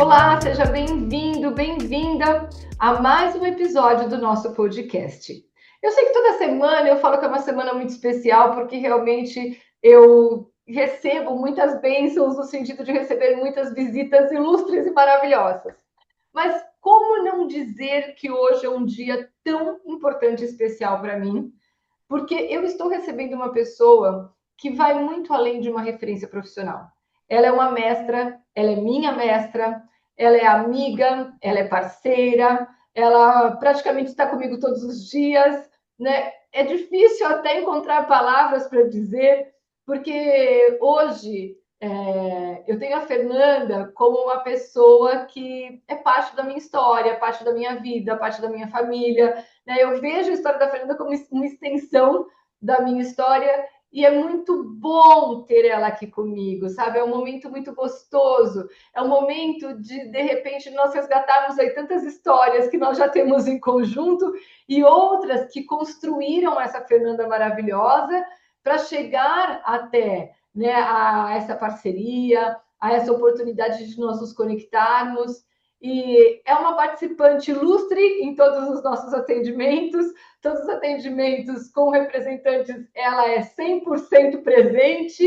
Olá, seja bem-vindo, bem-vinda a mais um episódio do nosso podcast. Eu sei que toda semana eu falo que é uma semana muito especial, porque realmente eu recebo muitas bênçãos no sentido de receber muitas visitas ilustres e maravilhosas. Mas como não dizer que hoje é um dia tão importante e especial para mim? Porque eu estou recebendo uma pessoa que vai muito além de uma referência profissional. Ela é uma mestra, ela é minha mestra, ela é amiga, ela é parceira, ela praticamente está comigo todos os dias, né? É difícil até encontrar palavras para dizer, porque hoje eu tenho a Fernanda como uma pessoa que é parte da minha história, parte da minha vida, parte da minha família, né? Eu vejo a história da Fernanda como uma extensão da minha história e é muito bom ter ela aqui comigo, sabe? É um momento muito gostoso, é um momento de repente, nós resgatarmos aí tantas histórias que nós já temos em conjunto e outras que construíram essa Fernanda maravilhosa para chegar até, né, a essa parceria, a essa oportunidade de nós nos conectarmos. E é uma participante ilustre em todos os nossos atendimentos, todos os atendimentos com representantes, ela é 100% presente,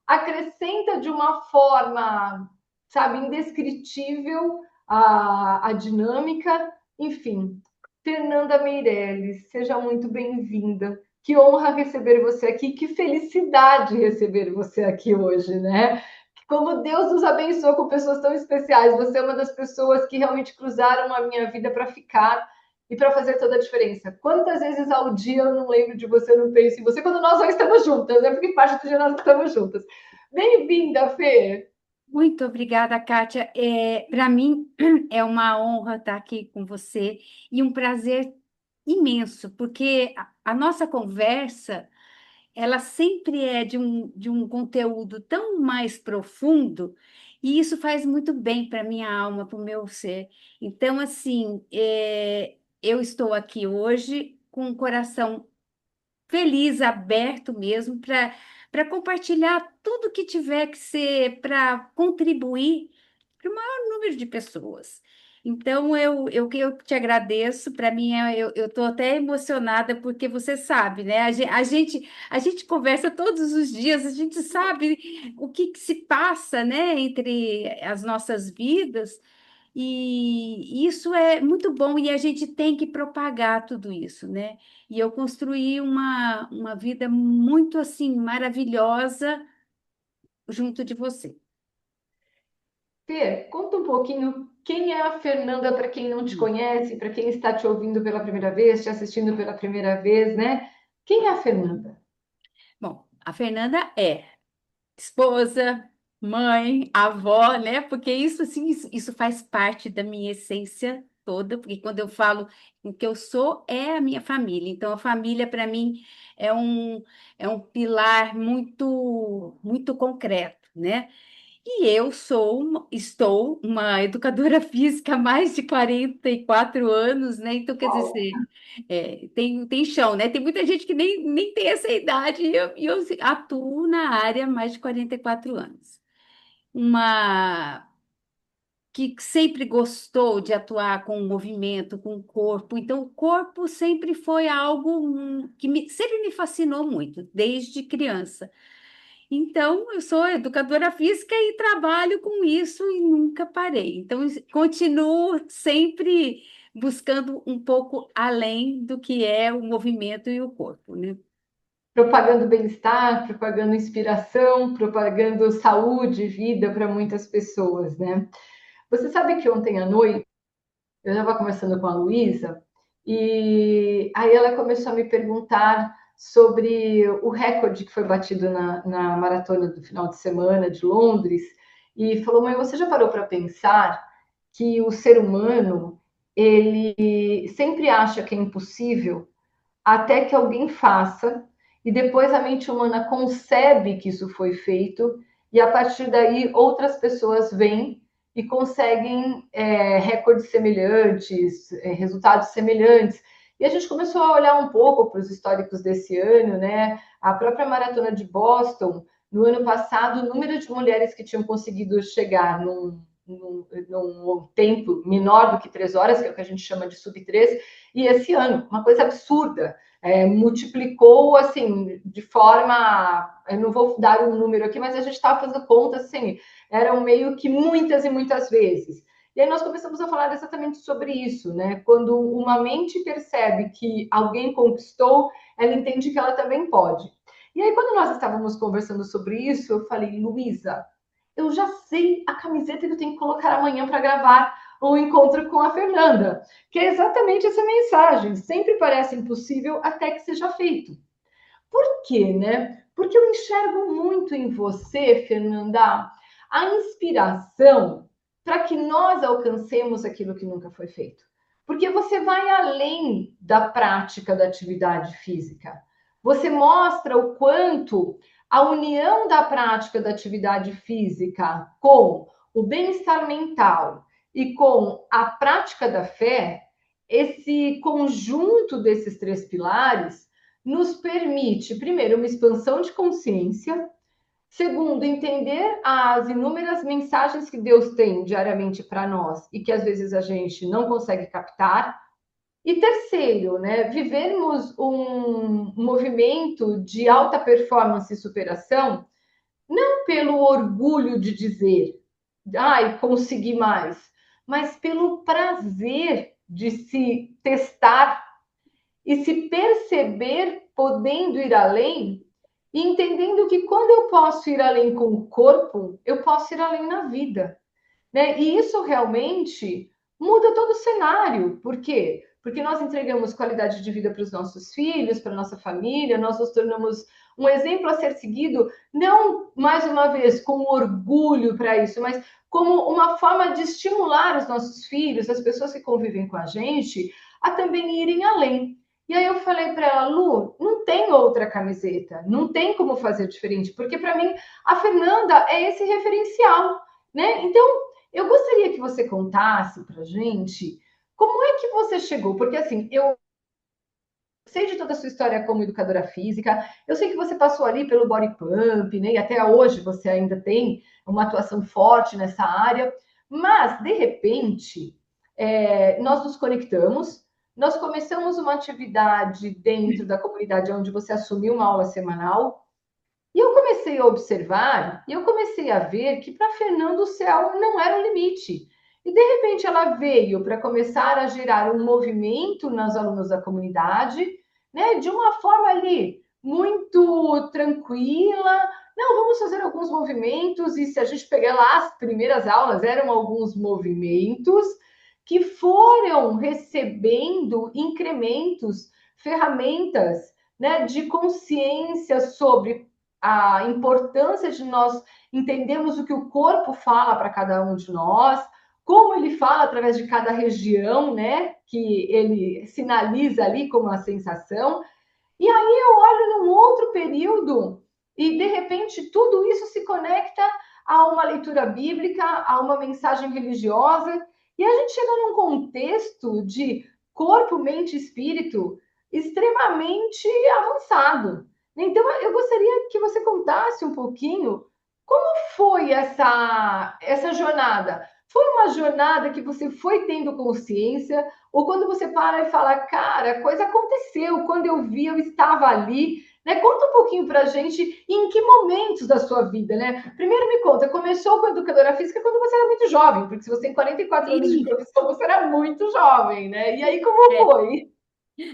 acrescenta de uma forma, sabe, indescritível a dinâmica, enfim. Fernanda Meirelles, seja muito bem-vinda. Que honra receber você aqui, que felicidade receber você aqui hoje, né? Como Deus nos abençoa com pessoas tão especiais. Você é uma das pessoas que realmente cruzaram a minha vida para ficar e para fazer toda a diferença. Quantas vezes ao dia eu não lembro de você, eu não penso em você, quando nós não estamos juntas, né? Porque parte do dia nós estamos juntas. Bem-vinda, Fê! Muito obrigada, Kátia. Para mim é uma honra estar aqui com você e um prazer imenso, porque a nossa conversa, ela sempre é de um conteúdo tão mais profundo e isso faz muito bem para a minha alma, para o meu ser. Então, assim, eu estou aqui hoje com o coração feliz, aberto mesmo, para compartilhar tudo que tiver que ser para contribuir para o maior número de pessoas. Então, eu te agradeço. Para mim, eu estou até emocionada, porque você sabe, né? A gente conversa todos os dias, a gente sabe o que se passa, né, entre as nossas vidas. E isso é muito bom e a gente tem que propagar tudo isso, né? E eu construí uma vida muito assim maravilhosa junto de você. Fê, conta um pouquinho quem é a Fernanda para quem não te Hum. conhece, para quem está te ouvindo pela primeira vez, te assistindo pela primeira vez, né? Quem é a Fernanda? Bom, a Fernanda é esposa, mãe, avó, né? Porque isso assim, isso faz parte da minha essência toda, porque quando eu falo o que eu sou é a minha família. Então a família para mim é um é um pilar muito concreto, né? E eu estou uma educadora física há mais de 44 anos, né? Então, quer dizer, tem chão, né? Tem muita gente que nem tem essa idade e eu atuo na área há mais de 44 anos. Uma que sempre gostou de atuar com o movimento, com o corpo. Então, o corpo sempre foi algo que sempre me fascinou muito, desde criança. Então, eu sou educadora física e trabalho com isso e nunca parei. Então, continuo sempre buscando um pouco além do que é o movimento e o corpo, né? Propagando bem-estar, propagando inspiração, propagando saúde, vida para muitas pessoas, né? Você sabe que ontem à noite eu estava conversando com a Luísa e aí ela começou a me perguntar sobre o recorde que foi batido na maratona do final de semana de Londres e falou: mãe, você já parou para pensar que o ser humano ele sempre acha que é impossível até que alguém faça, e depois a mente humana concebe que isso foi feito, e a partir daí outras pessoas vêm e conseguem recordes semelhantes, resultados semelhantes. E a gente começou a olhar um pouco para os históricos desse ano, né? A própria maratona de Boston, no ano passado, o número de mulheres que tinham conseguido chegar num tempo menor do que 3 horas, que é o que a gente chama de sub 3, e esse ano, uma coisa absurda. Multiplicou assim de forma, eu não vou dar um número aqui, mas a gente estava fazendo contas assim, eram meio que muitas e muitas vezes. E aí nós começamos a falar exatamente sobre isso, né? Quando uma mente percebe que alguém conquistou, ela entende que ela também pode. E aí, quando nós estávamos conversando sobre isso, eu falei, Luísa, eu já sei a camiseta que eu tenho que colocar amanhã para gravar o encontro com a Fernanda, que é exatamente essa mensagem. Sempre parece impossível até que seja feito. Por quê, né? Porque eu enxergo muito em você, Fernanda, a inspiração para que nós alcancemos aquilo que nunca foi feito. Porque você vai além da prática da atividade física. Você mostra o quanto a união da prática da atividade física com o bem-estar mental e com a prática da fé, esse conjunto desses 3 pilares nos permite, primeiro, uma expansão de consciência, segundo, entender as inúmeras mensagens que Deus tem diariamente para nós e que às vezes a gente não consegue captar, e terceiro, né, vivermos um movimento de alta performance e superação, não pelo orgulho de dizer, ai, consegui mais, mas pelo prazer de se testar e se perceber podendo ir além e entendendo que quando eu posso ir além com o corpo, eu posso ir além na vida, né? E isso realmente muda todo o cenário. Por quê? Porque nós entregamos qualidade de vida para os nossos filhos, para a nossa família, nós nos tornamos um exemplo a ser seguido, não mais uma vez com orgulho para isso, mas como uma forma de estimular os nossos filhos, as pessoas que convivem com a gente, a também irem além. E aí eu falei para ela, Lu, não tem outra camiseta, não tem como fazer diferente, porque para mim a Fernanda é esse referencial, né? Então eu gostaria que você contasse para gente como é que você chegou, porque assim, eu sei de toda a sua história como educadora física, eu sei que você passou ali pelo body pump, né? E até hoje você ainda tem uma atuação forte nessa área, mas de repente nós nos conectamos, nós começamos uma atividade dentro da comunidade onde você assumiu uma aula semanal. E eu comecei a observar e eu comecei a ver que para Fernando o céu não era o limite. E de repente ela veio para começar a gerar um movimento nas alunos da comunidade, né, de uma forma ali muito tranquila. Não, vamos fazer alguns movimentos e se a gente pegar lá as primeiras aulas, eram alguns movimentos que foram recebendo incrementos, ferramentas, né, de consciência sobre a importância de nós entendermos o que o corpo fala para cada um de nós, como ele fala através de cada região, né? Que ele sinaliza ali como uma sensação. E aí eu olho num outro período e de repente tudo isso se conecta a uma leitura bíblica, a uma mensagem religiosa, e a gente chega num contexto de corpo, mente e espírito extremamente avançado. Então, eu gostaria que você contasse um pouquinho como foi essa jornada. Foi uma jornada que você foi tendo consciência, ou quando você para e fala, cara, a coisa aconteceu, quando eu vi, eu estava ali, né? Conta um pouquinho pra gente em que momentos da sua vida, né? Primeiro me conta, começou com a educadora física quando você era muito jovem, porque se você tem 44 anos de Sim. profissão, você era muito jovem, né? E aí, como É, foi?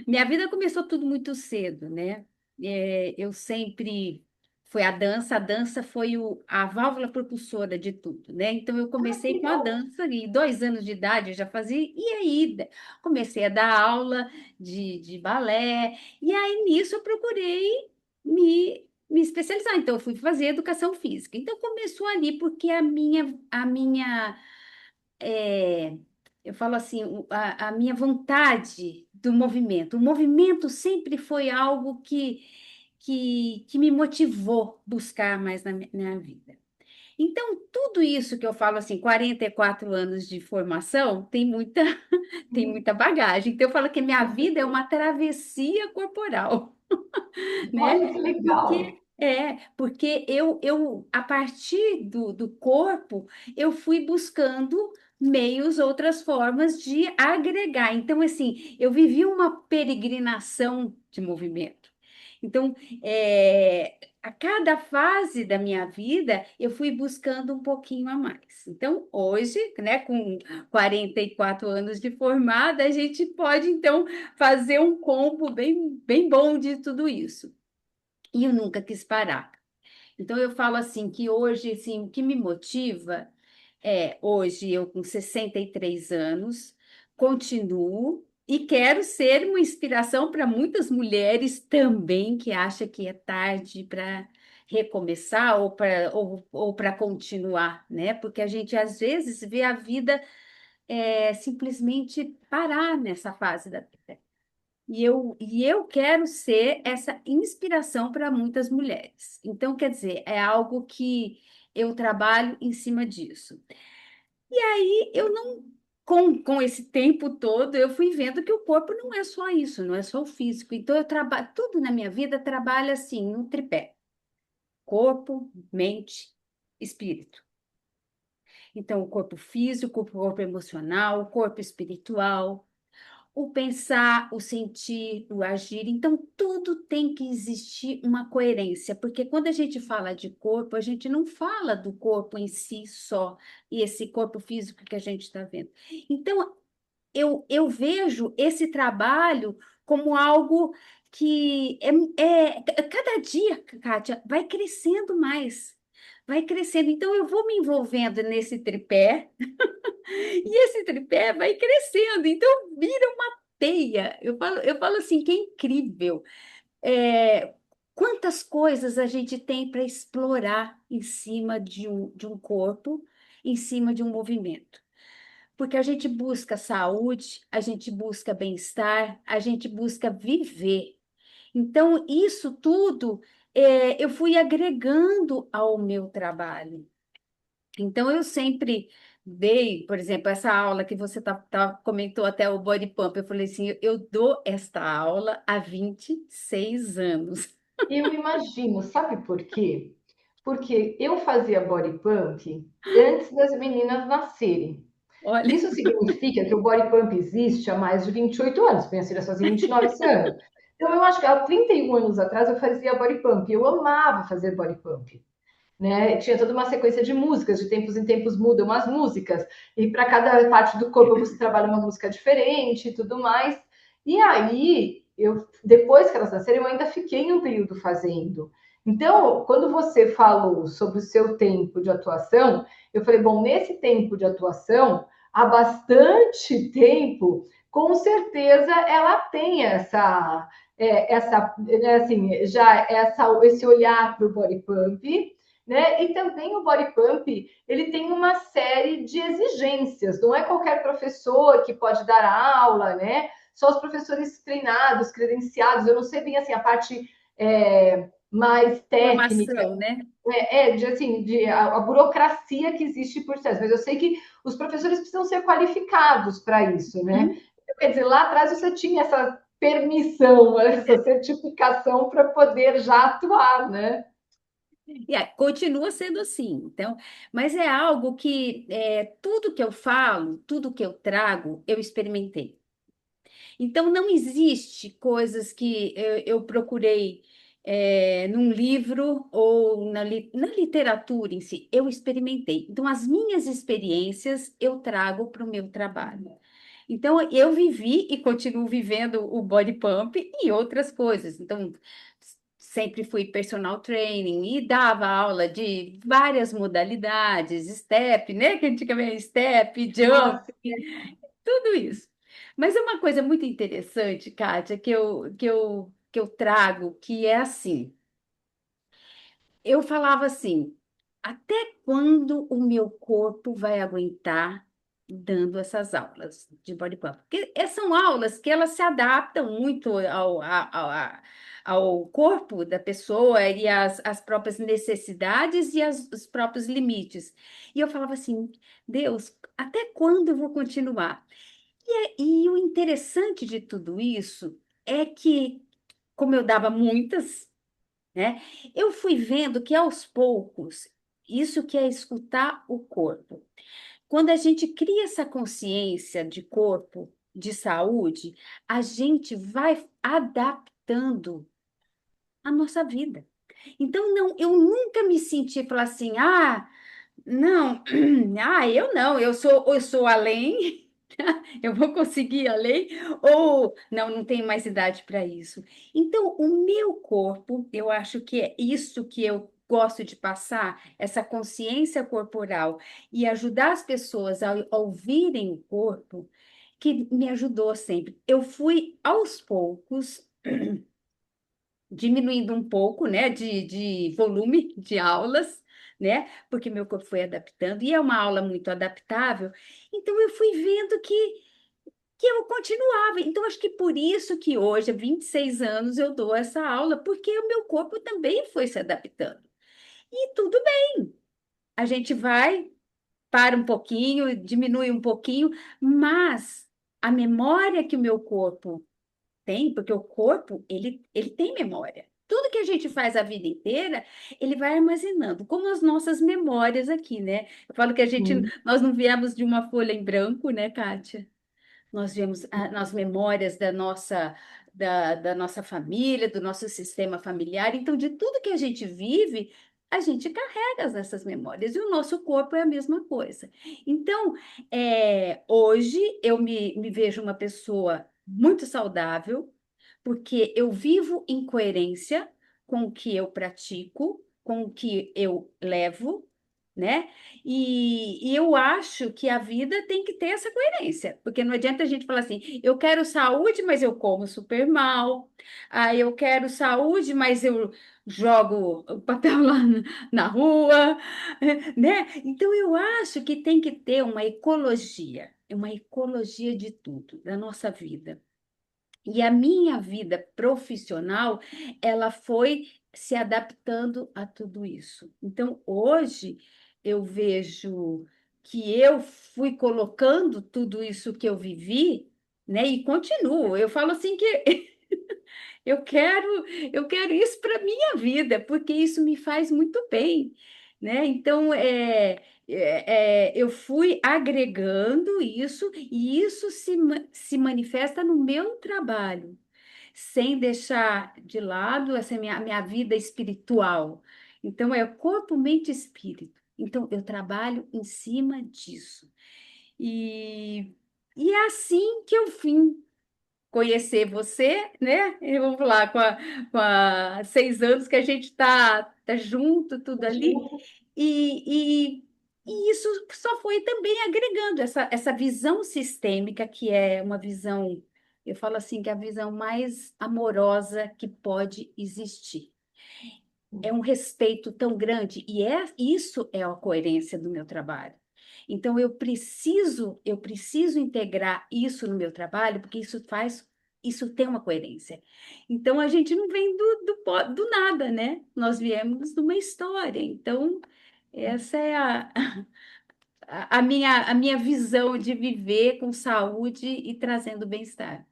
minha vida começou tudo muito cedo, né? Eu sempre foi a dança foi a válvula propulsora de tudo, né? Então eu Ah, que comecei com a legal. dança e 2 anos de idade eu já fazia, e aí comecei a dar aula de balé, e aí nisso eu procurei me especializar. Então eu fui fazer educação física. Então começou ali porque a minha é, eu falo assim, a minha vontade do movimento. O movimento sempre foi algo que me motivou buscar mais na minha vida. Então, tudo isso que eu falo assim, 44 anos de formação, tem muita bagagem. Então, eu falo que minha vida é uma travessia corporal, né? Olha que legal. Porque a partir do corpo, eu fui buscando meios, outras formas de agregar. Então, assim, eu vivi uma peregrinação de movimento. Então, a cada fase da minha vida, eu fui buscando um pouquinho a mais. Então, hoje, né, com 44 anos de formada, a gente pode, então, fazer um combo bem, bem bom de tudo isso. E eu nunca quis parar. Então, eu falo assim que hoje, assim, o que me motiva hoje eu com 63 anos, continuo e quero ser uma inspiração para muitas mulheres também que acham que é tarde para recomeçar ou para continuar, né? Porque a gente às vezes vê a vida simplesmente parar nessa fase da vida. E eu quero ser essa inspiração para muitas mulheres. Então, quer dizer, é algo que eu trabalho em cima disso. E aí, eu não, com esse tempo todo, eu fui vendo que o corpo não é só isso, não é só o físico. Então, eu trabalho, tudo na minha vida trabalha assim, um tripé: corpo, mente, espírito. Então, o corpo físico, o corpo emocional, o corpo espiritual, o pensar, o sentir, o agir. Então, tudo tem que existir uma coerência, porque quando a gente fala de corpo, a gente não fala do corpo em si só, e esse corpo físico que a gente está vendo. Então, eu vejo esse trabalho como algo que cada dia, Kátia, vai crescendo mais. Vai crescendo. Então, eu vou me envolvendo nesse tripé, e esse tripé vai crescendo. Então, vira uma teia. Eu falo assim, que é incrível. É, quantas coisas a gente tem para explorar em cima de um corpo, em cima de um movimento. Porque a gente busca saúde, a gente busca bem-estar, a gente busca viver. Então, isso tudo eu fui agregando ao meu trabalho. Então, eu sempre dei, por exemplo, essa aula que você comentou até o body pump. Eu falei assim: eu dou esta aula há 26 anos. Eu imagino, sabe por quê? Porque eu fazia body pump antes das meninas nascerem. Olha, Isso significa que o body pump existe há mais de 28 anos. Minha filha sozinha 29 esse ano. Então, eu acho que há 31 anos atrás eu fazia body pump. Eu amava fazer body pump. Né? Tinha toda uma sequência de músicas, de tempos em tempos mudam as músicas, e para cada parte do corpo você trabalha uma música diferente e tudo mais. E aí, depois que elas nasceram, eu ainda fiquei um período fazendo. Então, quando você falou sobre o seu tempo de atuação, eu falei, bom, nesse tempo de atuação, há bastante tempo, com certeza ela tem assim, já esse olhar para o body pump, né? E também o body pump, ele tem uma série de exigências. Não é qualquer professor que pode dar aula, né? Só os professores treinados, credenciados. Eu não sei bem assim a parte mais técnica, formação, né? a burocracia que existe por trás. Mas eu sei que os professores precisam ser qualificados para isso, né? Uhum. Então, quer dizer, lá atrás você tinha essa permissão, essa certificação para poder já atuar, né? Continua sendo assim. Então, mas é algo que tudo que eu falo, tudo que eu trago, eu experimentei. Então, não existe coisas que eu procurei num livro ou na literatura em si. Eu experimentei. Então, as minhas experiências eu trago para o meu trabalho. Então, eu vivi e continuo vivendo o body pump e outras coisas. Então, sempre fui personal training e dava aula de várias modalidades, step, né? Que antigamente step, jump, Nossa, tudo isso. Mas é uma coisa muito interessante, Kátia, que eu trago, que é assim. Eu falava assim, até quando o meu corpo vai aguentar dando essas aulas de body pump? Porque são aulas que elas se adaptam muito ao corpo da pessoa e às próprias necessidades e os próprios limites. E eu falava assim, Deus, até quando eu vou continuar? E o interessante de tudo isso é que, como eu dava muitas. né? Eu fui vendo que aos poucos, isso que é escutar o corpo. Quando a gente cria essa consciência de corpo, de saúde, a gente vai adaptando a nossa vida. Então, não, eu nunca me senti falar assim, não, eu não, eu sou além, eu vou conseguir além, ou não, não tenho mais idade para isso. Então, o meu corpo, eu acho que é isso que eu gosto de passar, essa consciência corporal e ajudar as pessoas a ouvirem o corpo, que me ajudou sempre. Eu fui aos poucos diminuindo um pouco, né, de volume de aulas, né, porque meu corpo foi adaptando, e é uma aula muito adaptável, então eu fui vendo que eu continuava. Então, acho que por isso que hoje, há 26 anos, eu dou essa aula, porque o meu corpo também foi se adaptando. E tudo bem, a gente vai, para um pouquinho, diminui um pouquinho, mas a memória que o meu corpo tem, porque o corpo, ele tem memória. Tudo que a gente faz a vida inteira, ele vai armazenando, como as nossas memórias aqui, né? Eu falo que Sim. nós não viemos de uma folha em branco, né, Kátia? Nós vemos nas memórias da nossa família, do nosso sistema familiar. Então, de tudo que a gente vive, a gente carrega essas memórias. E o nosso corpo é a mesma coisa. Então, hoje eu me vejo uma pessoa muito saudável, porque eu vivo em coerência com o que eu pratico, com o que eu levo, né? E eu acho que a vida tem que ter essa coerência, porque não adianta a gente falar assim, eu quero saúde, mas eu como super mal. Eu quero saúde, mas eu jogo o papel lá na rua, né? Então eu acho que tem que ter uma ecologia de tudo, da nossa vida. E a minha vida profissional, ela foi se adaptando a tudo isso. Então, hoje, eu vejo que eu fui colocando tudo isso que eu vivi, né? E continuo. Eu falo assim que eu quero, eu quero isso para minha vida, porque isso me faz muito bem, né? Então, eu fui agregando isso e isso se manifesta no meu trabalho, sem deixar de lado essa minha vida espiritual. Então, é corpo, mente e espírito. Então, eu trabalho em cima disso. E, e é assim que eu vim conhecer você, né? Eu vou falar com a 6 anos que a gente tá junto, tudo ali, e, e isso só foi também agregando essa visão sistêmica, que é uma visão, eu falo assim, que é a visão mais amorosa que pode existir. É um respeito tão grande, e isso é a coerência do meu trabalho. Então, eu preciso integrar isso no meu trabalho, porque isso tem uma coerência. Então, a gente não vem do nada, né? Nós viemos de uma história. Então, essa é a minha visão de viver com saúde e trazendo bem-estar.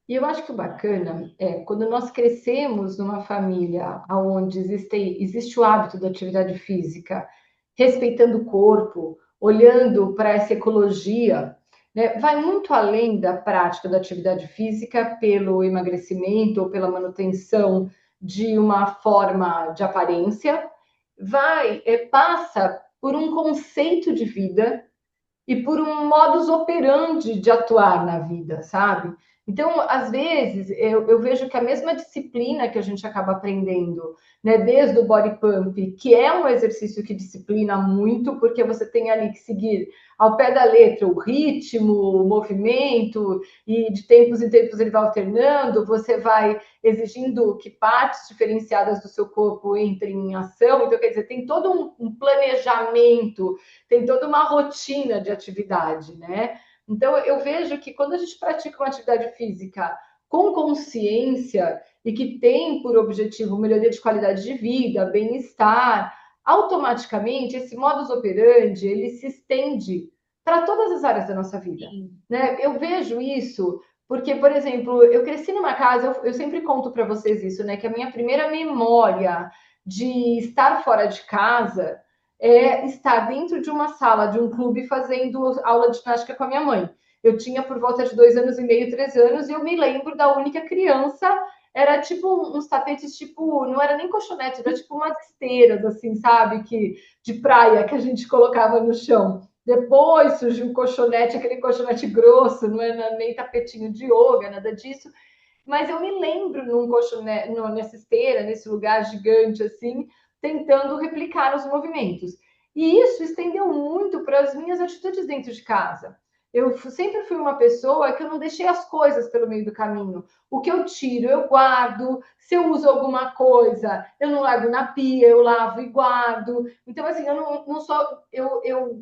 E eu acho que o bacana é quando nós crescemos numa família onde existe o hábito da atividade física, respeitando o corpo, olhando para essa ecologia, né, vai muito além da prática da atividade física pelo emagrecimento ou pela manutenção de uma forma de aparência, passa por um conceito de vida e por um modus operandi de atuar na vida, sabe? Então, às vezes, eu vejo que a mesma disciplina que a gente acaba aprendendo, né, desde o body pump, que é um exercício que disciplina muito, porque você tem ali que seguir ao pé da letra o ritmo, o movimento, e de tempos em tempos ele vai alternando, você vai exigindo que partes diferenciadas do seu corpo entrem em ação. Então, quer dizer, tem todo um planejamento, tem toda uma rotina de atividade, né? Então, eu vejo que quando a gente pratica uma atividade física com consciência e que tem por objetivo melhoria de qualidade de vida, bem-estar, automaticamente esse modus operandi ele se estende para todas as áreas da nossa vida, Sim. né? Eu vejo isso Porque, por exemplo, eu cresci numa casa, eu sempre conto para vocês isso, né? Que a minha primeira memória de estar fora de casa é estar dentro de uma sala de um clube fazendo aula de ginástica com a minha mãe. Eu tinha por volta de 2 anos e meio, 3 anos, e eu me lembro da única criança. Era tipo uns tapetes, tipo, não era nem colchonete, era tipo umas esteiras, assim, sabe? De praia que a gente colocava no chão. Depois surgiu um colchonete, aquele colchonete grosso, não é nem tapetinho de yoga, nada disso. Mas eu me lembro num colchonete, nessa esteira, nesse lugar gigante assim, tentando replicar os movimentos. E isso estendeu muito para as minhas atitudes dentro de casa. Eu sempre fui uma pessoa que eu não deixei as coisas pelo meio do caminho. O que eu tiro, eu guardo. Se eu uso alguma coisa, eu não largo na pia, eu lavo e guardo. Então, assim, eu não sou.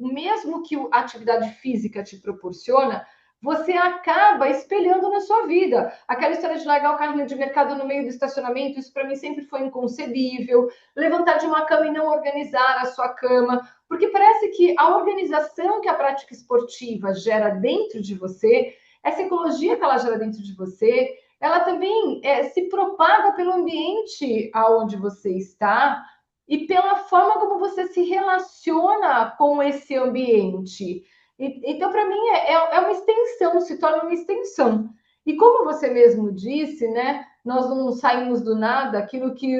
Mesmo que a atividade física te proporciona, você acaba espelhando na sua vida. Aquela história de largar o carrinho de mercado no meio do estacionamento, isso para mim sempre foi inconcebível. Levantar de uma cama e não organizar a sua cama, porque parece que a organização que a prática esportiva gera dentro de você, essa ecologia que ela gera dentro de você, ela também se propaga pelo ambiente aonde você está e pela forma como você se relaciona com esse ambiente. Então, para mim, é uma extensão, se torna uma extensão. E como você mesmo disse, né? Nós não saímos do nada, aquilo que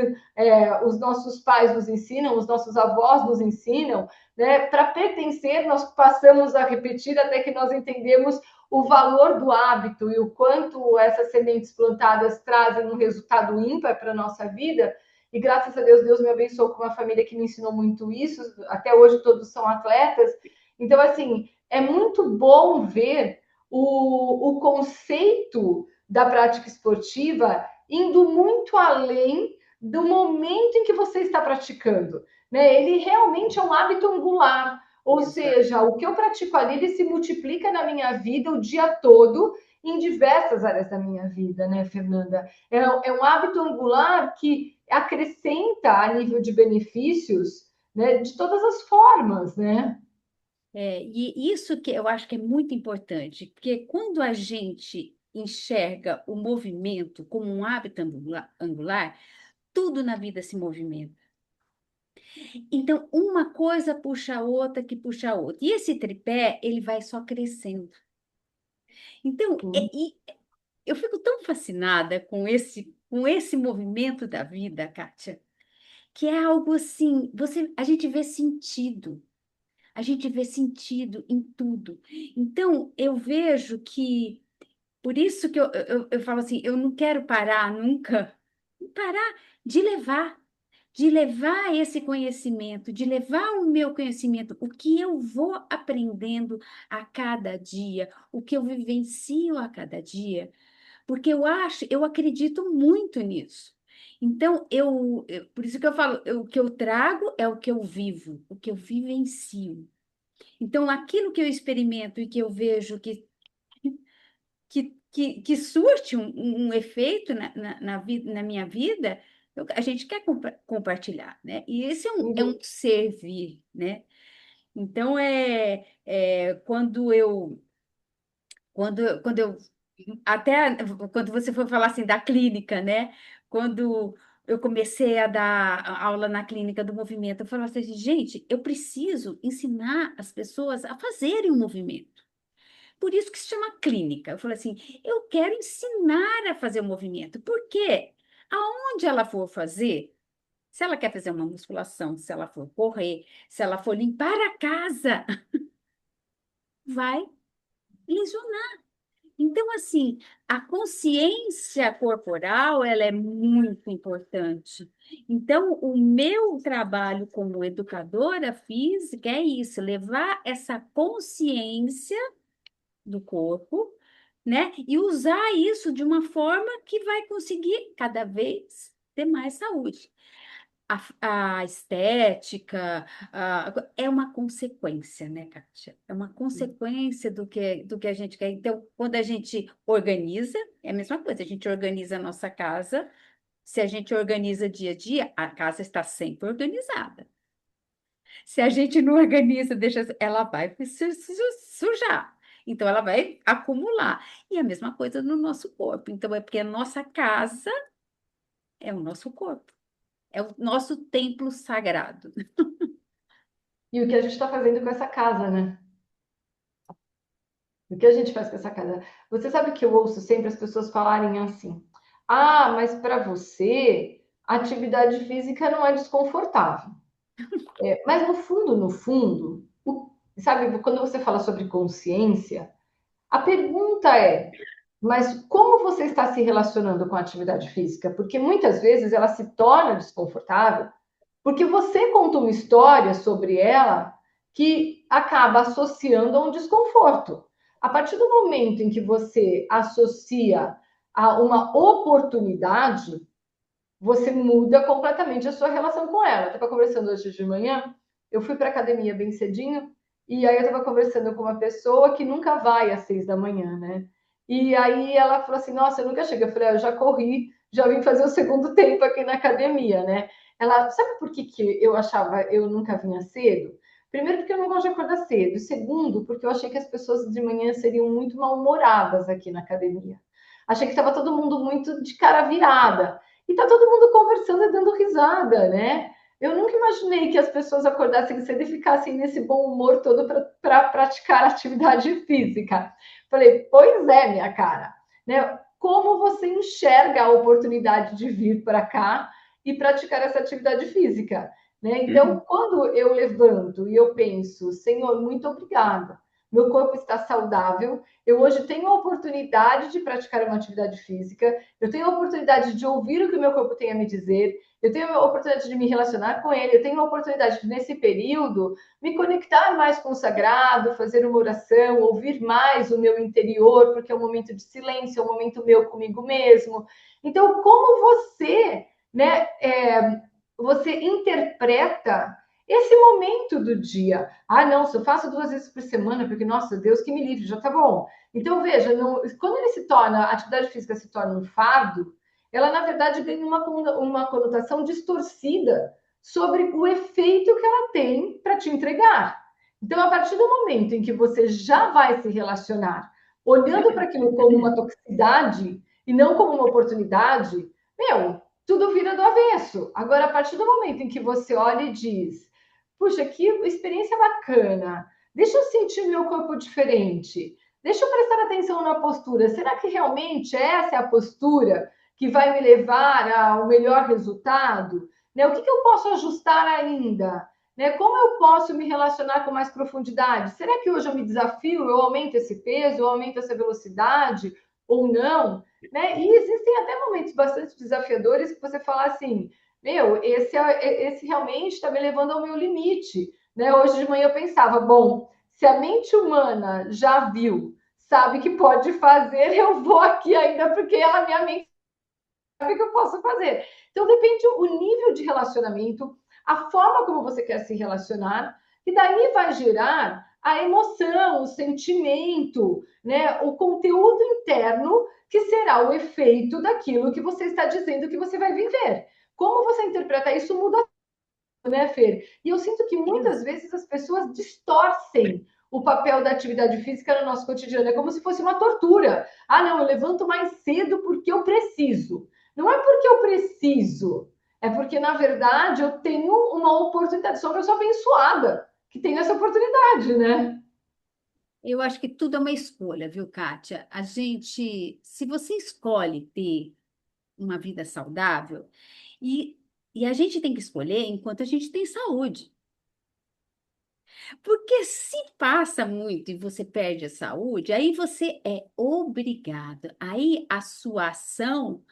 os nossos pais nos ensinam, os nossos avós nos ensinam, né? Para pertencer, nós passamos a repetir até que nós entendemos o valor do hábito e o quanto essas sementes plantadas trazem um resultado ímpar para a nossa vida. E graças a Deus, Deus me abençoou com uma família que me ensinou muito isso. Até hoje todos são atletas. Então, assim, é muito bom ver o conceito da prática esportiva indo muito além do momento em que você está praticando. Né? Ele realmente é um hábito angular, ou Exato. seja, o que eu pratico ali ele se multiplica na minha vida o dia todo em diversas áreas da minha vida, né, Fernanda? É um hábito angular que acrescenta a nível de benefícios, né, de todas as formas, né? E isso que eu acho que é muito importante, porque quando a gente enxerga o movimento como um hábito angular, tudo na vida se movimenta. Então, uma coisa puxa a outra, que puxa a outra. E esse tripé, ele vai só crescendo. Então, eu fico tão fascinada com esse movimento da vida, Kátia, que é algo assim, a gente vê sentido. A gente vê sentido em tudo. Então, eu vejo que, por isso que eu falo assim, eu não quero parar nunca, parar de levar esse conhecimento, de levar o meu conhecimento, o que eu vou aprendendo a cada dia, o que eu vivencio a cada dia, porque eu acredito muito nisso. Então, por isso que eu falo, o que eu trago é o que eu vivo, o que eu vivencio. Então, aquilo que eu experimento e que eu vejo que surte um efeito na minha vida, a gente quer compartilhar, né? E esse é um servir, né? Então, quando eu, até quando você foi falar assim da clínica, né? Quando eu comecei a dar aula na clínica do movimento, eu falava assim, gente, eu preciso ensinar as pessoas a fazerem o movimento. Por isso que se chama clínica. Eu falei assim, eu quero ensinar a fazer o movimento. Por quê? Aonde ela for fazer, se ela quer fazer uma musculação, se ela for correr, se ela for limpar a casa, vai lesionar. Então, assim, a consciência corporal, ela é muito importante. Então, o meu trabalho como educadora física é isso, levar essa consciência do corpo, né? E usar isso de uma forma que vai conseguir cada vez ter mais saúde. A estética é uma consequência, né, Kátia? É uma consequência do que a gente quer. Então, quando a gente organiza, é a mesma coisa, a gente organiza a nossa casa. Se a gente organiza dia a dia, a casa está sempre organizada. Se a gente não organiza, ela vai sujar. Então, ela vai acumular. E a mesma coisa no nosso corpo. Então, é porque a nossa casa é o nosso corpo, é o nosso templo sagrado. E o que a gente está fazendo com essa casa, né? O que a gente faz com essa casa? Você sabe que eu ouço sempre as pessoas falarem assim: ah, mas para você, a atividade física não é desconfortável. Mas no fundo, sabe, quando você fala sobre consciência, a pergunta é: mas como você está se relacionando com a atividade física? Porque muitas vezes ela se torna desconfortável porque você conta uma história sobre ela que acaba associando a um desconforto. A partir do momento em que você associa a uma oportunidade, você muda completamente a sua relação com ela. Eu estava conversando hoje de manhã, eu fui para a academia bem cedinho, e aí eu estava conversando com uma pessoa que nunca vai às 6 da manhã, né? E aí ela falou assim: Nossa, eu nunca cheguei. Eu falei: Eu já corri, já vim fazer o segundo tempo aqui na academia, né? Ela, sabe por que, que eu achava eu nunca vinha cedo? Primeiro, porque eu não gosto de acordar cedo. Segundo, porque eu achei que as pessoas de manhã seriam muito mal-humoradas aqui na academia. Achei que estava todo mundo muito de cara virada. E tá todo mundo conversando e dando risada, né? Eu nunca imaginei que as pessoas acordassem cedo e ficassem nesse bom humor todo para praticar atividade física. Falei, pois é, minha cara, né? Como você enxerga a oportunidade de vir para cá e praticar essa atividade física, né? Então, quando eu levanto e eu penso, Senhor, muito obrigada, meu corpo está saudável, eu hoje tenho a oportunidade de praticar uma atividade física, eu tenho a oportunidade de ouvir o que o meu corpo tem a me dizer, eu tenho a oportunidade de me relacionar com ele, eu tenho a oportunidade de, nesse período, me conectar mais com o sagrado, fazer uma oração, ouvir mais o meu interior, porque é um momento de silêncio, é um momento meu comigo mesmo. Então, como você, né, você interpreta esse momento do dia? Ah, não, se eu faço 2 vezes por semana, porque, nossa, Deus que me livre, já tá bom. Então, veja, não, quando ele se torna, a atividade física se torna um fardo, ela, na verdade, ganha uma conotação distorcida sobre o efeito que ela tem para te entregar. Então, a partir do momento em que você já vai se relacionar olhando para aquilo como uma toxicidade e não como uma oportunidade, meu, tudo vira do avesso. Agora, a partir do momento em que você olha e diz, puxa, que experiência bacana, deixa eu sentir meu corpo diferente, deixa eu prestar atenção na postura. Será que realmente essa é a postura que vai me levar ao melhor resultado? Né? O que, que eu posso ajustar ainda? Né? Como eu posso me relacionar com mais profundidade? Será que hoje eu me desafio, eu aumento esse peso, eu aumento essa velocidade ou não? Né? E existem até momentos bastante desafiadores que você fala assim, meu, esse realmente está me levando ao meu limite. Né? Hoje de manhã eu pensava, bom, se a mente humana já viu, sabe que pode fazer, eu vou aqui ainda porque a minha mente sabe que eu posso fazer. Então depende o nível de relacionamento, a forma como você quer se relacionar, e daí vai gerar a emoção, o sentimento, né, o conteúdo interno que será o efeito daquilo que você está dizendo que você vai viver. Como você interpreta isso muda, né, Fer? E eu sinto que muitas vezes as pessoas distorcem o papel da atividade física no nosso cotidiano. É como se fosse uma tortura. Ah, não, eu levanto mais cedo porque eu preciso. Não é porque eu preciso, é porque, na verdade, eu tenho uma oportunidade. Sou uma pessoa abençoada que tem essa oportunidade, né? Eu acho que tudo é uma escolha, viu, Kátia? A gente, se você escolhe ter uma vida saudável, e, e a gente tem que escolher enquanto a gente tem saúde. Porque se passa muito e você perde a saúde, aí você é obrigado. Aí a sua ação,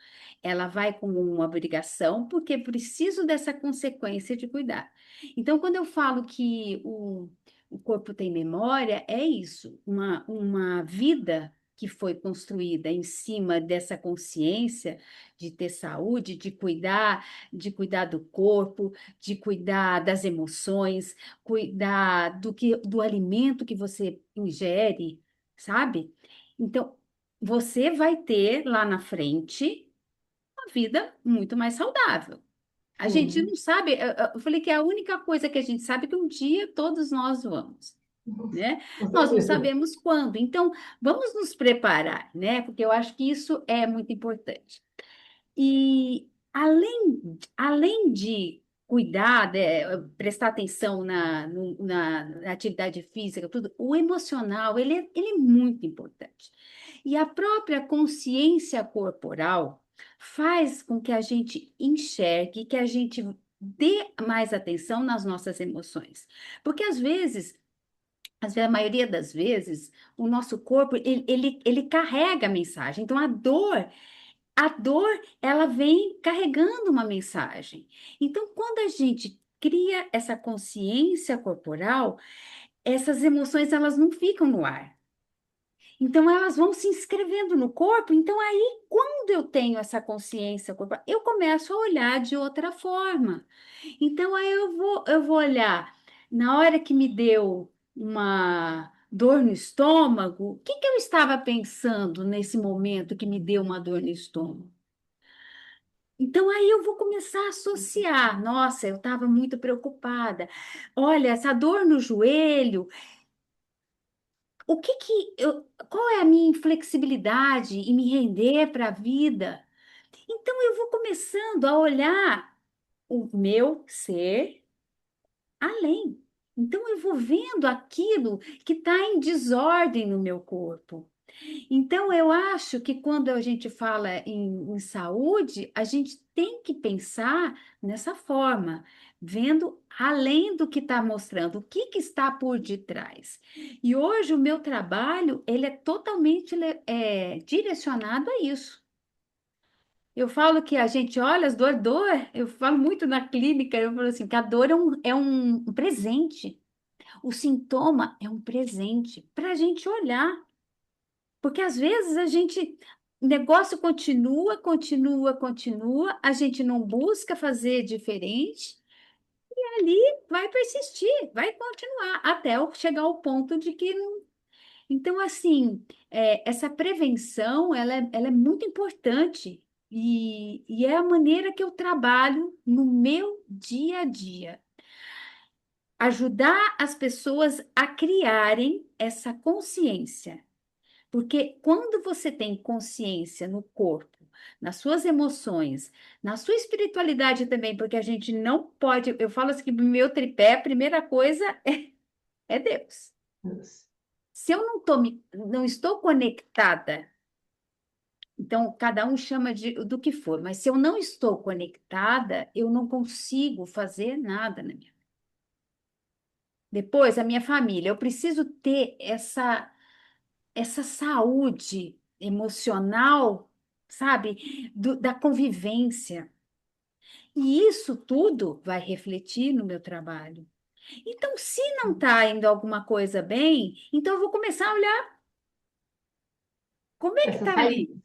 ela vai como uma obrigação, porque preciso dessa consequência de cuidar. Então, quando eu falo que o corpo tem memória, é isso, uma vida que foi construída em cima dessa consciência de ter saúde, de cuidar do corpo, de cuidar das emoções, cuidar do alimento que você ingere, sabe? Então, você vai ter lá na frente uma vida muito mais saudável. A gente Sim. não sabe, eu falei que é a única coisa que a gente sabe é que um dia todos nós vamos. né? Com Nós não certeza. sabemos quando. Então, vamos nos preparar, né? Porque eu acho que isso é muito importante. E além de cuidar, prestar atenção na atividade física, tudo, o emocional, ele é muito importante. E a própria consciência corporal faz com que a gente enxergue, que a gente dê mais atenção nas nossas emoções. Porque a maioria das vezes, o nosso corpo, ele carrega a mensagem. Então, a dor, ela vem carregando uma mensagem. Então, quando a gente cria essa consciência corporal, essas emoções, elas não ficam no ar. Então, elas vão se inscrevendo no corpo. Então, aí, quando eu tenho essa consciência corporal, eu começo a olhar de outra forma. Então, aí eu vou olhar, na hora que me deu uma dor no estômago, o que que eu estava pensando nesse momento que me deu uma dor no estômago? Então, aí eu vou começar a associar. Nossa, eu estava muito preocupada. Olha, essa dor no joelho, qual é a minha inflexibilidade em me render para a vida? Então, eu vou começando a olhar o meu ser além. Então, eu vou vendo aquilo que está em desordem no meu corpo. Então, eu acho que quando a gente fala em saúde, a gente tem que pensar nessa forma, vendo além do que está mostrando, o que que está por detrás. E hoje o meu trabalho, ele é totalmente direcionado a isso. Eu falo que a gente olha as dor, eu falo muito na clínica, eu falo assim, que a dor é um presente. O sintoma é um presente para a gente olhar. Porque às vezes o negócio continua, continua, continua, a gente não busca fazer diferente, e ali vai persistir, vai continuar, até chegar ao ponto de que não. Então, assim, essa prevenção, ela é muito importante, e é a maneira que eu trabalho no meu dia a dia. Ajudar as pessoas a criarem essa consciência. Porque quando você tem consciência no corpo, nas suas emoções, na sua espiritualidade também, porque a gente não pode, eu falo assim que o meu tripé, a primeira coisa é Deus. Se eu não estou conectada, então cada um chama do que for, mas se eu não estou conectada, eu não consigo fazer nada na minha vida. Depois, a minha família, eu preciso ter essa saúde emocional, sabe, da convivência. E isso tudo vai refletir no meu trabalho. Então, se não está indo alguma coisa bem, então eu vou começar a olhar como é que Essa está saída. ali.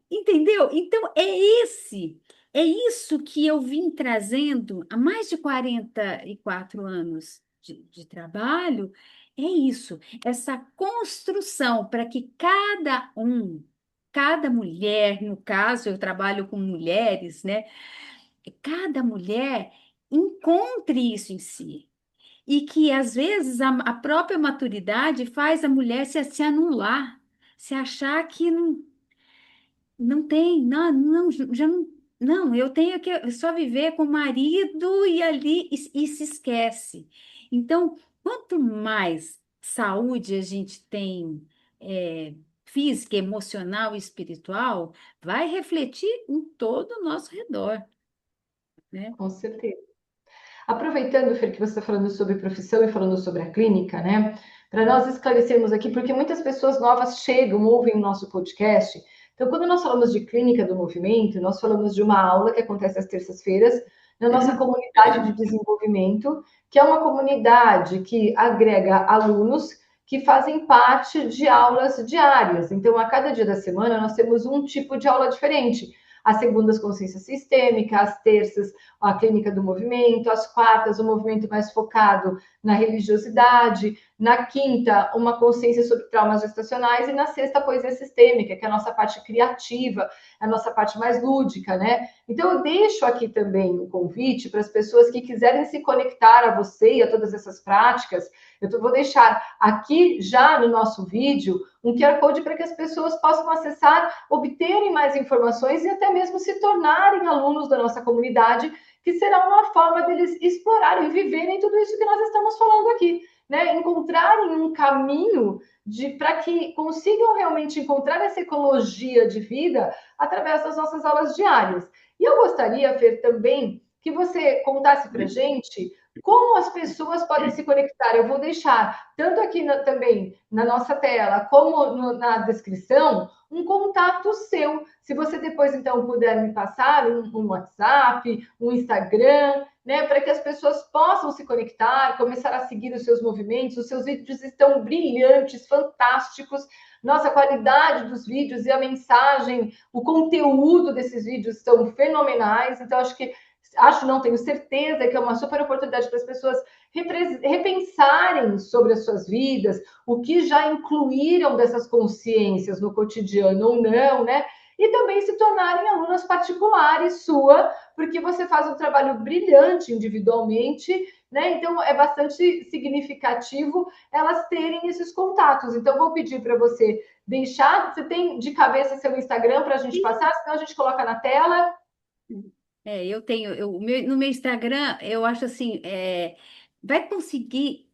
Entendeu? Então, é isso que eu vim trazendo há mais de 44 anos de trabalho, é isso, essa construção para que cada mulher, no caso, eu trabalho com mulheres, né? Cada mulher encontre isso em si. E que, às vezes, a própria maturidade faz a mulher se anular, se achar que não tem, não, não, já não, não, eu tenho que só viver com o marido e ali e se esquece. Então, quanto mais saúde a gente tem, física, emocional e espiritual, vai refletir em todo o nosso redor, né? Com certeza. Aproveitando, Fer, que você está falando sobre profissão e falando sobre a clínica, né? Para nós esclarecermos aqui, porque muitas pessoas novas chegam, ouvem o nosso podcast. Então, quando nós falamos de clínica do movimento, nós falamos de uma aula que acontece às terças-feiras na nossa comunidade de desenvolvimento, que é uma comunidade que agrega alunos que fazem parte de aulas diárias. Então, a cada dia da semana, nós temos um tipo de aula diferente. Às segundas, consciência sistêmica, às terças, a clínica do movimento, às quartas, um movimento mais focado na religiosidade, na quinta, uma consciência sobre traumas gestacionais, e na sexta, a poesia sistêmica, que é a nossa parte criativa, a nossa parte mais lúdica, né? Então, eu deixo aqui também o convite para as pessoas que quiserem se conectar a você e a todas essas práticas. Vou deixar aqui já no nosso vídeo um QR Code para que as pessoas possam acessar, obterem mais informações e até mesmo se tornarem alunos da nossa comunidade, que será uma forma deles explorarem e viverem tudo isso que nós estamos falando aqui, né? Encontrarem um caminho para que consigam realmente encontrar essa ecologia de vida através das nossas aulas diárias. E eu gostaria, Fer, também que você contasse para a gente como as pessoas podem se conectar. Eu vou deixar, tanto aqui também na nossa tela, como na descrição, um contato seu. Se você depois, então, puder me passar um WhatsApp, um Instagram, né, para que as pessoas possam se conectar, começar a seguir os seus movimentos. Os seus vídeos estão brilhantes, fantásticos. Nossa, a qualidade dos vídeos e a mensagem, o conteúdo desses vídeos são fenomenais. Então, não tenho certeza que é uma super oportunidade para as pessoas repensarem sobre as suas vidas, o que já incluíram dessas consciências no cotidiano ou não, né? E também se tornarem alunas particulares sua, porque você faz um trabalho brilhante individualmente, né? Então é bastante significativo elas terem esses contatos. Então vou pedir para você deixar, você tem de cabeça seu Instagram para a gente passar, senão a gente coloca na tela. Eu tenho, no meu Instagram, eu acho assim, vai conseguir,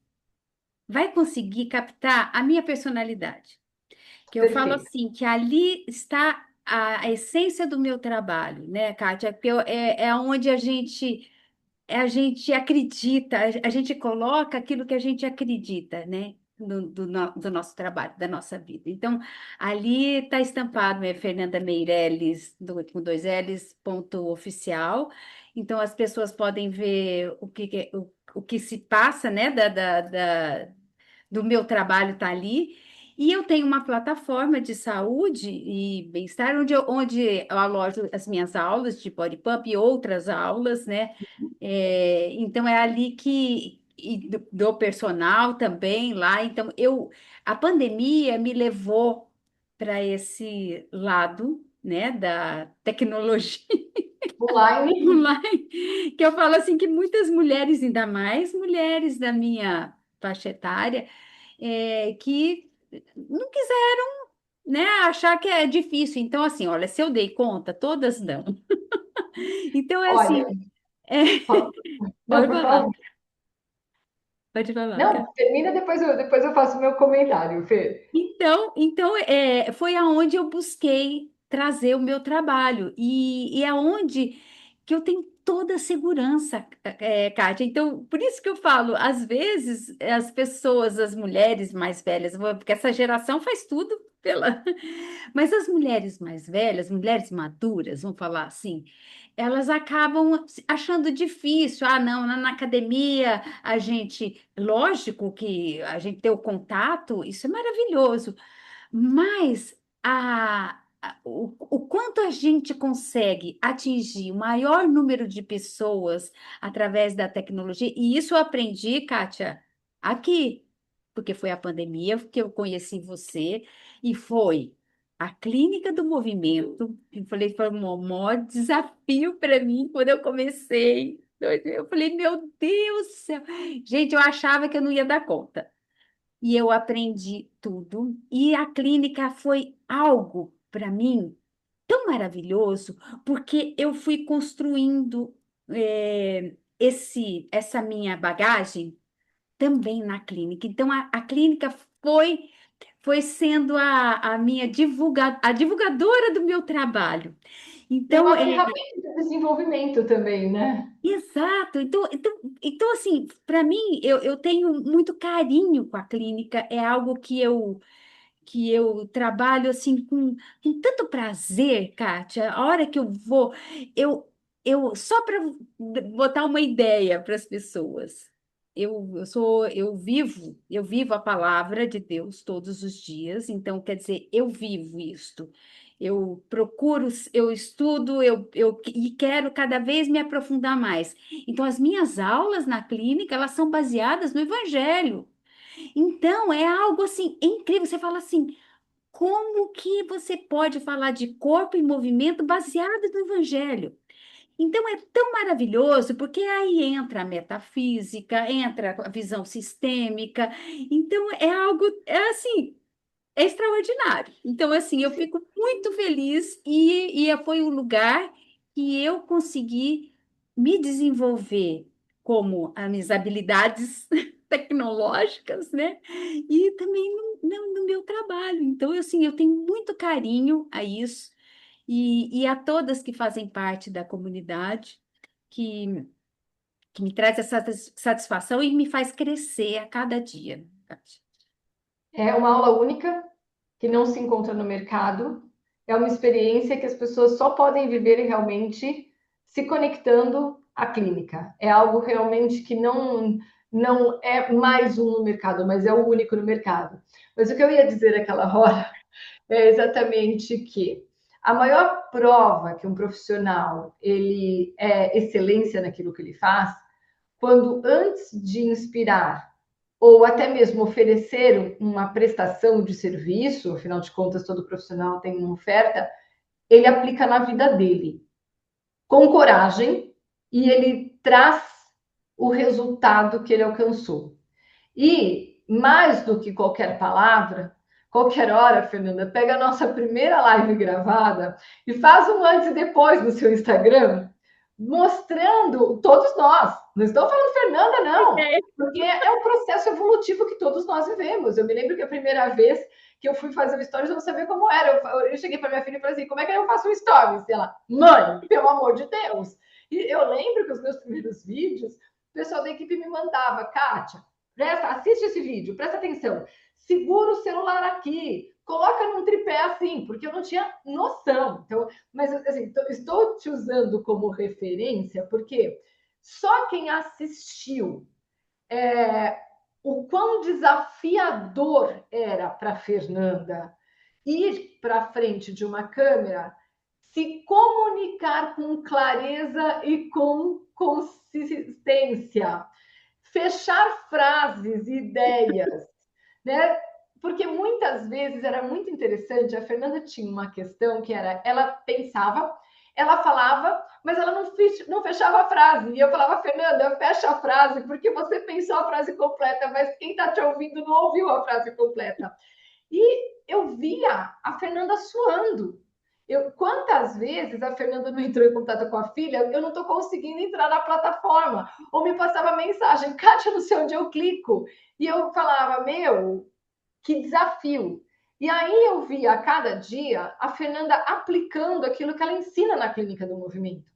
vai conseguir captar a minha personalidade. Que eu falo Perfeito. assim, que ali está a essência do meu trabalho, né, Kátia? Porque é onde a gente acredita, a gente coloca aquilo que a gente acredita, né? Do nosso trabalho, da nossa vida. Então, ali está estampado, Fernanda Meirelles, com dois L's, ponto oficial. Então, as pessoas podem ver o que se passa, né? Do meu trabalho está ali. E eu tenho uma plataforma de saúde e bem-estar, onde eu alojo as minhas aulas de body pump e outras aulas, né? Então é ali que e do personal também lá. Então a pandemia me levou para esse lado, né, da tecnologia Online. online, que eu falo assim que muitas mulheres, ainda mais mulheres da minha faixa etária, que não quiseram, né, achar que é difícil. Então, assim, olha, se eu dei conta, todas dão. Então, é Olha, assim, é, não, pode por falar, favor. pode falar, Não, cara. termina, depois eu faço o meu comentário, Fê. Então, foi aonde eu busquei trazer o meu trabalho e é aonde que eu tenho toda a segurança, Kátia. Então, por isso que eu falo, às vezes as pessoas, as mulheres mais velhas, porque essa geração faz tudo pela, mas as mulheres mais velhas, mulheres maduras, vamos falar assim, elas acabam achando difícil. Ah, não, na academia a gente, lógico que a gente ter o contato, isso é maravilhoso, mas o quanto a gente consegue atingir o maior número de pessoas através da tecnologia, e isso eu aprendi, Kátia, aqui, porque foi a pandemia que eu conheci você, e foi a clínica do movimento. Eu falei, foi o maior desafio para mim quando eu comecei. Eu falei, meu Deus do céu. Gente, eu achava que eu não ia dar conta. E eu aprendi tudo. E a clínica foi algo para mim tão maravilhoso, porque eu fui construindo essa minha bagagem também na clínica. Então, a clínica foi sendo a minha a divulgadora do meu trabalho. E Então, uma ferramenta de desenvolvimento também, né? exato. Então assim, para mim, eu tenho muito carinho com a clínica, é algo que eu trabalho assim com tanto prazer, Kátia. A hora que eu vou, eu, eu só para botar uma ideia para as pessoas. Eu vivo a palavra de Deus todos os dias, então quer dizer, eu vivo isto. Eu procuro, eu estudo, e quero cada vez me aprofundar mais. Então, as minhas aulas na clínica, elas são baseadas no Evangelho. Então, é algo assim incrível. Você fala assim, como que você pode falar de corpo em movimento baseado no Evangelho? Então é tão maravilhoso, porque aí entra a metafísica, entra a visão sistêmica. Então é algo, é assim, é extraordinário. Então, assim, eu fico muito feliz e foi o lugar que eu consegui me desenvolver como as minhas habilidades tecnológicas, né? E também no meu trabalho. Então, assim, eu tenho muito carinho a isso e a todas que fazem parte da comunidade, que, que me traz essa satisfação e me faz crescer a cada dia. É uma aula única que não se encontra no mercado. É uma experiência que as pessoas só podem viver realmente se conectando à clínica. É algo realmente que não é mais um no mercado, mas é o único no mercado. Mas o que eu ia dizer naquela hora é exatamente que a maior prova que um profissional ele é excelência naquilo que ele faz, quando antes de inspirar ou até mesmo oferecer uma prestação de serviço, afinal de contas, todo profissional tem uma oferta, ele aplica na vida dele, com coragem, e ele traz o resultado que ele alcançou. E, mais do que qualquer palavra, qualquer hora, Fernanda, pega a nossa primeira live gravada e faz um antes e depois no seu Instagram, mostrando todos nós. Não estou falando Fernanda, não, porque é um processo evolutivo que todos nós vivemos. Eu me lembro que a primeira vez que eu fui fazer o stories, eu não sabia como era. Eu cheguei para minha filha e falei assim: como é que eu faço um stories? E ela, mãe, pelo amor de Deus. E eu lembro que os meus primeiros vídeos, o pessoal da equipe me mandava, Kátia, assiste esse vídeo, presta atenção. Segura o celular aqui, coloca num tripé assim, porque eu não tinha noção. Então, mas assim, estou te usando como referência, porque só quem assistiu o quão desafiador era para Fernanda ir para frente de uma câmera, se comunicar com clareza e com consistência, fechar frases, ideias, né? Porque muitas vezes era muito interessante, a Fernanda tinha uma questão que era, ela pensava, ela falava, mas ela não fechava a frase. E eu falava, Fernanda, fecha a frase, porque você pensou a frase completa, mas quem está te ouvindo não ouviu a frase completa. E eu via a Fernanda suando. Quantas vezes a Fernanda não entrou em contato com a filha, eu não estou conseguindo entrar na plataforma. Ou me passava mensagem, Kátia, não sei onde eu clico. E eu falava, meu, que desafio. E aí eu via a cada dia a Fernanda aplicando aquilo que ela ensina na Clínica do Movimento.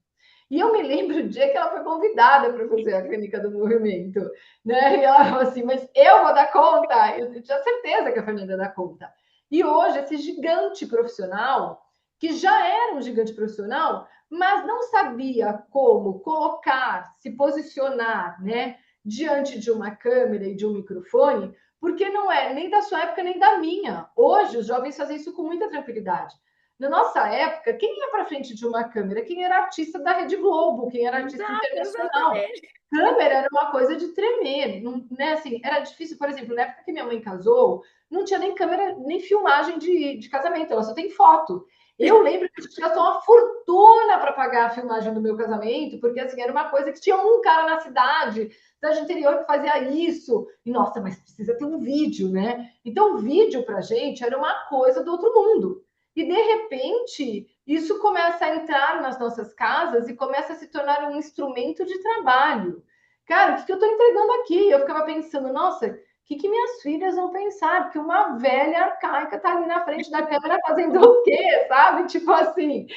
E eu me lembro o dia que ela foi convidada para fazer a Clínica do Movimento, né? E ela falou assim, mas eu vou dar conta. Eu tinha certeza que a Fernanda ia dar conta. E hoje, esse gigante profissional, que já era um gigante profissional, mas não sabia como colocar, se posicionar, né, diante de uma câmera e de um microfone, porque não é nem da sua época nem da minha. Hoje, os jovens fazem isso com muita tranquilidade. Na nossa época, quem ia para frente de uma câmera? Quem era artista da Rede Globo, quem era artista Exato, internacional. exatamente. Câmera era uma coisa de tremer, não, né? Assim, era difícil, por exemplo, na época que minha mãe casou, não tinha nem câmera, nem filmagem de casamento, ela só tem foto. Eu lembro que a gente gastou uma fortuna para pagar a filmagem do meu casamento, porque assim, era uma coisa que tinha um cara na cidade, cidade interior, que fazia isso. E nossa, mas precisa ter um vídeo, né? Então, o vídeo para a gente era uma coisa do outro mundo. E de repente, isso começa a entrar nas nossas casas e começa a se tornar um instrumento de trabalho. Cara, o que eu estou entregando aqui? Eu ficava pensando, nossa, o que minhas filhas vão pensar? Porque uma velha arcaica está ali na frente da câmera fazendo o quê, sabe? Tipo assim,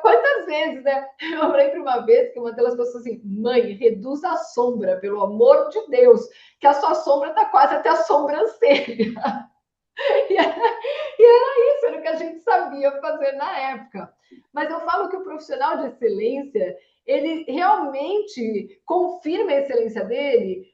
quantas vezes, né? Eu lembro uma vez que uma delas falou assim, mãe, reduz a sombra, pelo amor de Deus, que a sua sombra está quase até a sobrancelha. E era isso, era o que a gente sabia fazer na época. Mas eu falo que o profissional de excelência, ele realmente confirma a excelência dele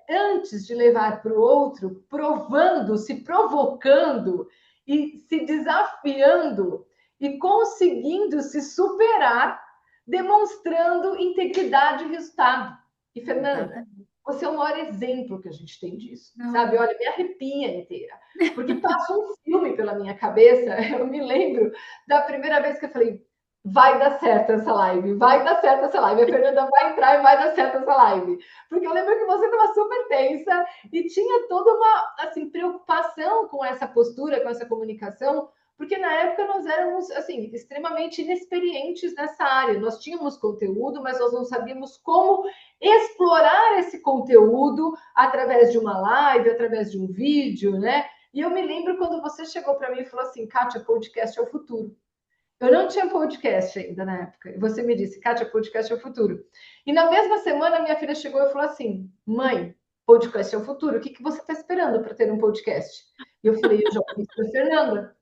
antes de levar para o outro, provando, se provocando e se desafiando e conseguindo se superar, demonstrando integridade e resultado. E, Fernanda, Exatamente. você é o maior exemplo que a gente tem disso, sabe? Não. Olha, me arrepia inteira, porque passa um filme pela minha cabeça. Eu me lembro da primeira vez que eu falei, vai dar certo essa live, vai dar certo essa live. A Fernanda vai entrar e vai dar certo essa live. Porque eu lembro que você estava super tensa e tinha toda uma assim, preocupação com essa postura, com essa comunicação, porque na época nós éramos assim extremamente inexperientes nessa área. Nós tínhamos conteúdo, mas nós não sabíamos como explorar esse conteúdo através de uma live, através de um vídeo, né? E eu me lembro quando você chegou para mim e falou assim, Kátia, podcast é o futuro. Eu não tinha podcast ainda na época. E você me disse, Kátia, podcast é o futuro. E na mesma semana, minha filha chegou e falou assim: mãe, podcast é o futuro. O que, que você está esperando para ter um podcast? E eu falei: eu já ouvi da Fernanda.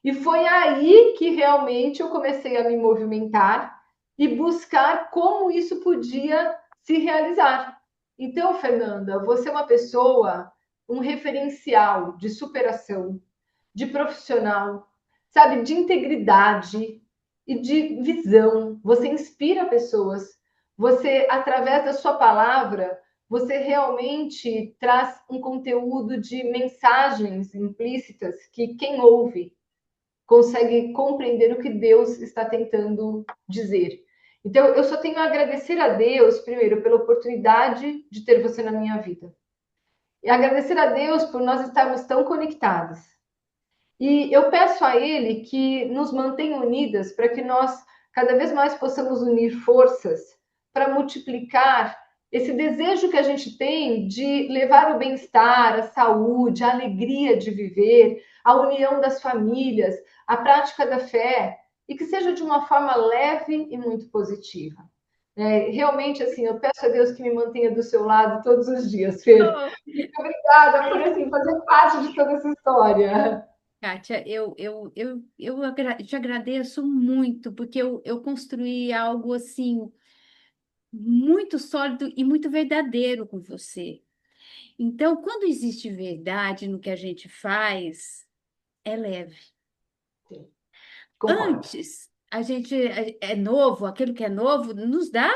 E foi aí que realmente eu comecei a me movimentar e buscar como isso podia se realizar. Então, Fernanda, você é uma pessoa, um referencial de superação, de profissional, sabe, de integridade e de visão. Você inspira pessoas. Você, através da sua palavra, você realmente traz um conteúdo de mensagens implícitas que quem ouve consegue compreender o que Deus está tentando dizer. Então, eu só tenho a agradecer a Deus, primeiro, pela oportunidade de ter você na minha vida. E agradecer a Deus por nós estarmos tão conectados. E eu peço a Ele que nos mantenha unidas para que nós cada vez mais possamos unir forças para multiplicar esse desejo que a gente tem de levar o bem-estar, a saúde, a alegria de viver, a união das famílias, a prática da fé, e que seja de uma forma leve e muito positiva. Realmente, assim, eu peço a Deus que me mantenha do seu lado todos os dias, Fer. Oh, Muito obrigada por assim, fazer parte de toda essa história. Kátia, te agradeço muito, porque eu construí algo assim muito sólido e muito verdadeiro com você. Então, quando existe verdade no que a gente faz, é leve. Concordo. Antes, a gente é novo, aquilo que é novo nos dá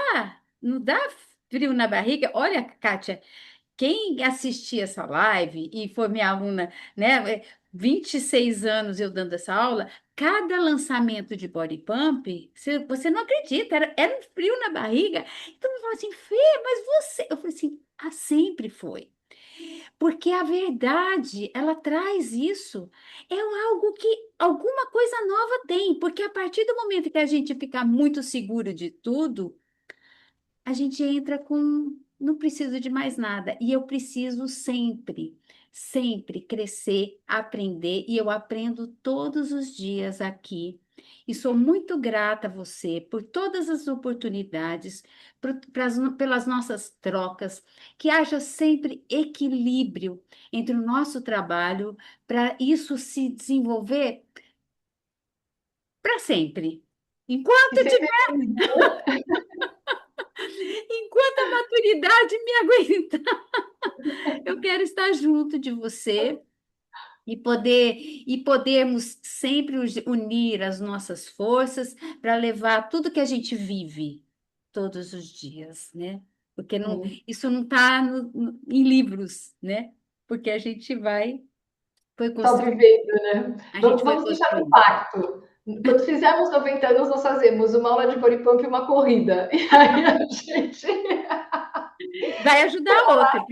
frio na barriga. Olha, Kátia, quem assistir essa live e foi minha aluna, né, 26 anos eu dando essa aula, cada lançamento de body pump, você não acredita, era um frio na barriga. Então, eu falo assim, Fê, mas você. Eu falei assim, sempre foi. Porque a verdade, ela traz isso. É algo que alguma coisa nova tem. Porque a partir do momento que a gente ficar muito seguro de tudo, a gente entra com. Não preciso de mais nada. E eu preciso sempre, sempre crescer, aprender. E eu aprendo todos os dias aqui. E sou muito grata a você por todas as oportunidades, pelas nossas trocas, que haja sempre equilíbrio entre o nosso trabalho, para isso se desenvolver para sempre. E Enquanto eu sempre Enquanto a maturidade me aguentar, eu quero estar junto de você e podermos sempre unir as nossas forças para levar tudo que a gente vive todos os dias, né? Porque não, isso não está em livros, né? Porque a gente foi só construindo, vivendo, né? a gente foi Vamos deixar um construindo. pacto. Quando fizermos 90 anos, nós fazemos uma aula de body pump e uma corrida. E aí a gente. Vai ajudar a outra.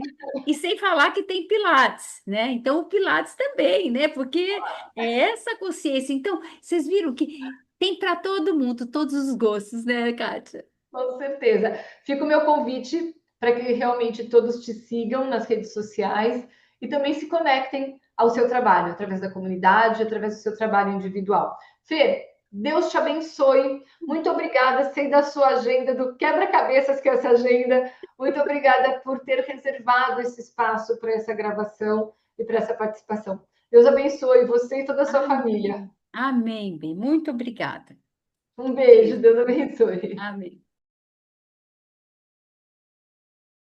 E sem falar que tem Pilates, né? Então, o Pilates também, né? Porque é essa consciência. Então, vocês viram que tem para todo mundo, todos os gostos, né, Kátia? Com certeza. Fica o meu convite para que realmente todos te sigam nas redes sociais e também se conectem ao seu trabalho, através da comunidade, através do seu trabalho individual. Fê, Deus te abençoe. Muito obrigada. Sei da sua agenda, do quebra-cabeças que é essa agenda. Muito obrigada por ter reservado esse espaço para essa gravação e para essa participação. Deus abençoe você e toda a sua família. Amém. Amém, bem. Muito obrigada. Um beijo, Beijo. Deus abençoe. Amém.